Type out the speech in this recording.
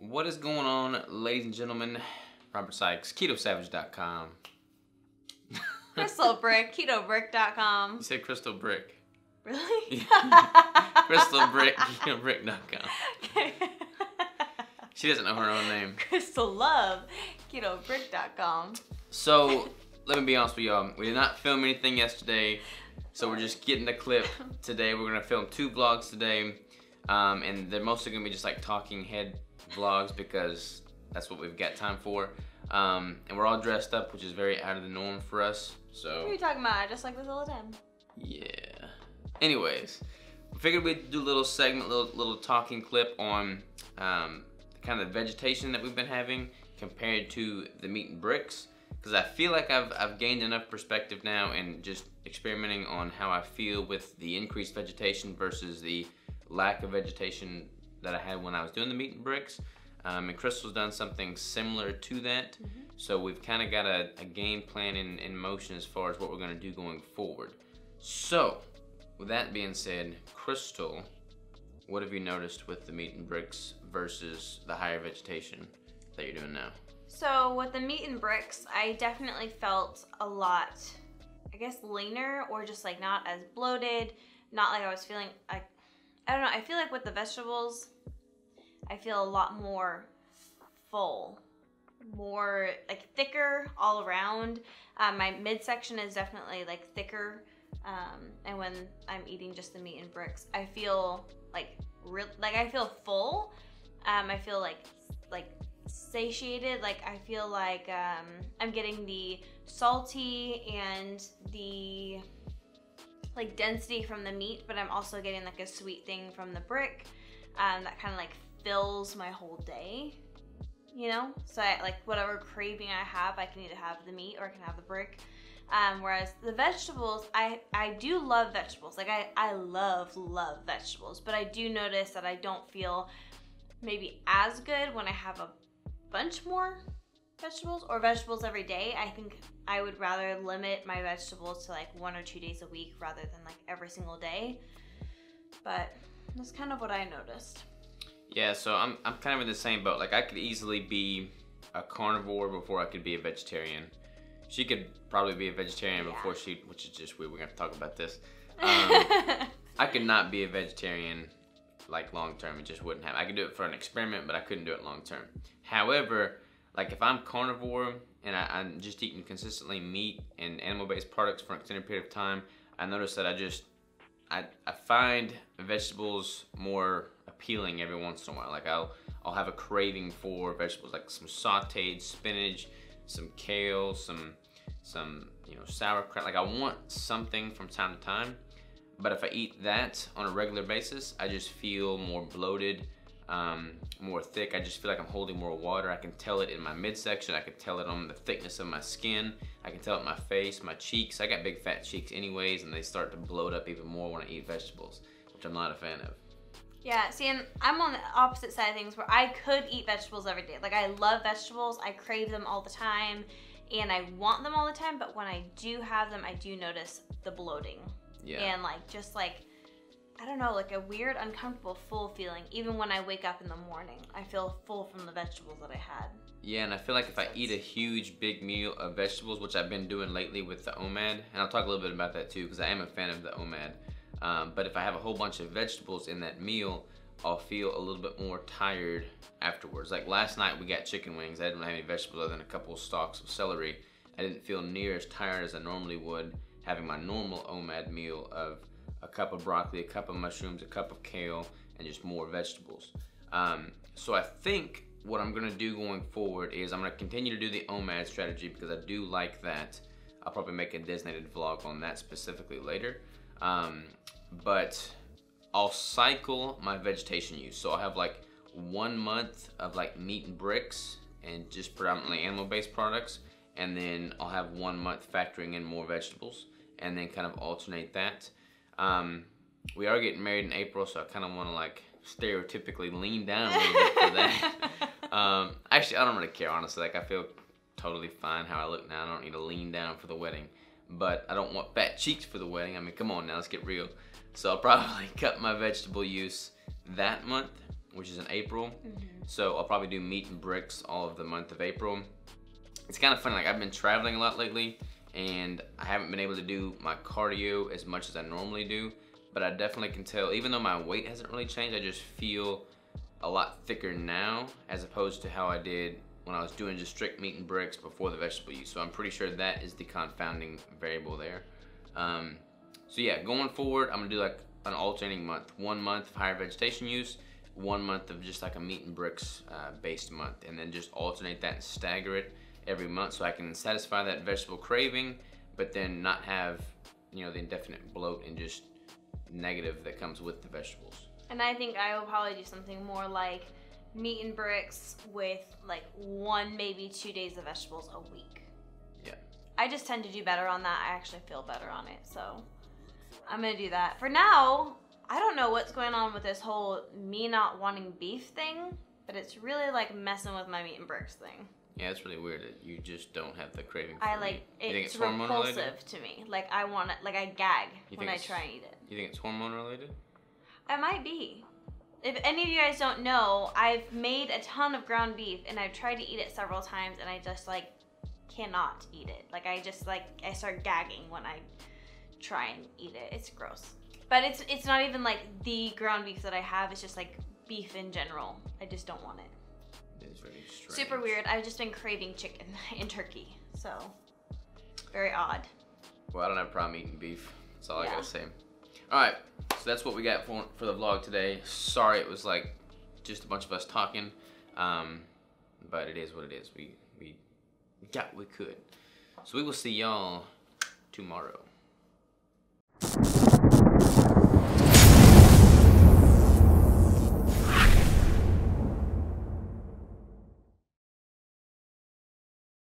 What is going on, ladies and gentlemen? Robert Sykes, KetoSavage.com. Crystal Brick, KetoBrick.com. You said Crystal Brick. Really? Crystal Brick, KetoBrick.com. She doesn't know her own name. Crystal Love, KetoBrick.com. So, let me be honest with y'all. We did not film anything yesterday, so we're just getting the clip today. We're gonna film 2 vlogs today, and they're mostly gonna be just like talking head vlogs because that's what we've got time for. And we're all dressed up, which is very out of the norm for us. So. What are you talking about? I just like this all the time. Yeah. Anyways, we figured we'd do a little segment, little talking clip on kind of the vegetation that we've been having compared to the meat and bricks, because I feel like I've gained enough perspective now and just experimenting on how I feel with the increased vegetation versus the lack of vegetation that I had when I was doing the meat and bricks. And Crystal's done something similar to that. So we've kind of got a game plan in motion as far as what we're gonna do going forward. So, with that being said, Crystal, what have you noticed with the meat and bricks versus the higher vegetation that you're doing now? So with the meat and bricks, I definitely felt a lot, I guess, leaner, or just like not as bloated, not like I was feeling like, I don't know, I feel like with the vegetables, I feel a lot more full, more like thicker all around. My midsection is definitely like thicker, and when I'm eating just the meat and bricks, I feel like I feel full. I feel like satiated. Like I feel like I'm getting the salty and the like density from the meat, but I'm also getting like a sweet thing from the brick that kind of like fills my whole day, you know? So like whatever craving I have, I can either have the meat or I can have the brick. Whereas the vegetables, I do love vegetables. Like I love vegetables, but I do notice that I don't feel maybe as good when I have a bunch more vegetables or vegetables every day. I think I would rather limit my vegetables to like 1 or 2 days a week rather than like every single day. But that's kind of what I noticed. Yeah, so I'm kind of in the same boat. Like I could easily be a carnivore before I could be a vegetarian. She could probably be a vegetarian before she, which is just weird, we're gonna have to talk about this. I could not be a vegetarian like long term, it just wouldn't happen. I could do it for an experiment, but I couldn't do it long term. However, like if I'm carnivore and I'm just eating consistently meat and animal-based products for an extended period of time, I notice that I find vegetables more appealing every once in a while. Like I'll have a craving for vegetables, like some sauteed spinach, some kale, some sauerkraut. Like I want something from time to time, but if I eat that on a regular basis, I just feel more bloated, more thick. I just feel like I'm holding more water. I can tell it in my midsection. I can tell it on the thickness of my skin. I can tell it in my face, my cheeks. I got big fat cheeks anyways, and they start to bloat up even more when I eat vegetables, which I'm not a fan of. Yeah, see, and I'm on the opposite side of things where I could eat vegetables every day. Like I love vegetables, I crave them all the time, and I want them all the time, but when I do have them, I do notice the bloating. Yeah. And like, just like, I don't know, like a weird, uncomfortable, full feeling. Even when I wake up in the morning, I feel full from the vegetables that I had. Yeah, and I feel like if I eat a huge, big meal of vegetables, which I've been doing lately with the OMAD, and I'll talk a little bit about that too, because I am a fan of the OMAD. But if I have a whole bunch of vegetables in that meal, I'll feel a little bit more tired afterwards. Like last night we got chicken wings. I didn't have any vegetables other than a couple of stalks of celery. I didn't feel near as tired as I normally would having my normal OMAD meal of a cup of broccoli, a cup of mushrooms, a cup of kale, and just more vegetables. So I think what I'm gonna do going forward is I'm gonna continue to do the OMAD strategy because I do like that. I'll probably make a designated vlog on that specifically later. But I'll cycle my vegetation use. So I'll have like 1 month of like meat and bricks and just predominantly animal-based products. And then I'll have 1 month factoring in more vegetables and then kind of alternate that. We are getting married in April, so I kind of want to like stereotypically lean down a little bit for that. Actually, I don't really care, honestly. Like I feel totally fine how I look now. I don't need to lean down for the wedding. But I don't want fat cheeks for the wedding. I mean, come on now, let's get real. So I'll probably cut my vegetable use that month which is in April. So I'll probably do meat and bricks all of the month of April. It's kind of funny, like I've been traveling a lot lately and I haven't been able to do my cardio as much as I normally do, but I definitely can tell, even though my weight hasn't really changed, I just feel a lot thicker now as opposed to how I did when I was doing just strict meat and bricks before the vegetable use. So I'm pretty sure that is the confounding variable there. So yeah, going forward, I'm gonna do like an alternating month. 1 month of higher vegetation use, 1 month of just like a meat and bricks based month, and then just alternate that and stagger it every month so I can satisfy that vegetable craving, but then not have, you know, the indefinite bloat and just negative that comes with the vegetables. And I think I will probably do something more like meat and bricks with like 1, maybe 2 days of vegetables a week. Yeah. I just tend to do better on that. I actually feel better on it, so I'm gonna do that. For now, I don't know what's going on with this whole me not wanting beef thing, but it's really like messing with my meat and bricks thing. Yeah, it's really weird that you just don't have the craving for I meat. like You think it's hormone related? repulsive to me. Like I want it, like I gag when I try and eat it. You think it's hormone related? It might be. If any of you guys don't know, I've made a ton of ground beef and I've tried to eat it several times and I just like cannot eat it. Like I just like I start gagging when I try and eat it. It's gross. But it's not even like the ground beef that I have. It's just like beef in general. I just don't want it. It is very strange. Super weird. I've just been craving chicken and turkey. So very odd. Well, I don't have a problem eating beef. That's all I gotta say. All right, so that's what we got for the vlog today. Sorry it was like just a bunch of us talking, but it is what it is. We got what we could. So we will see y'all tomorrow.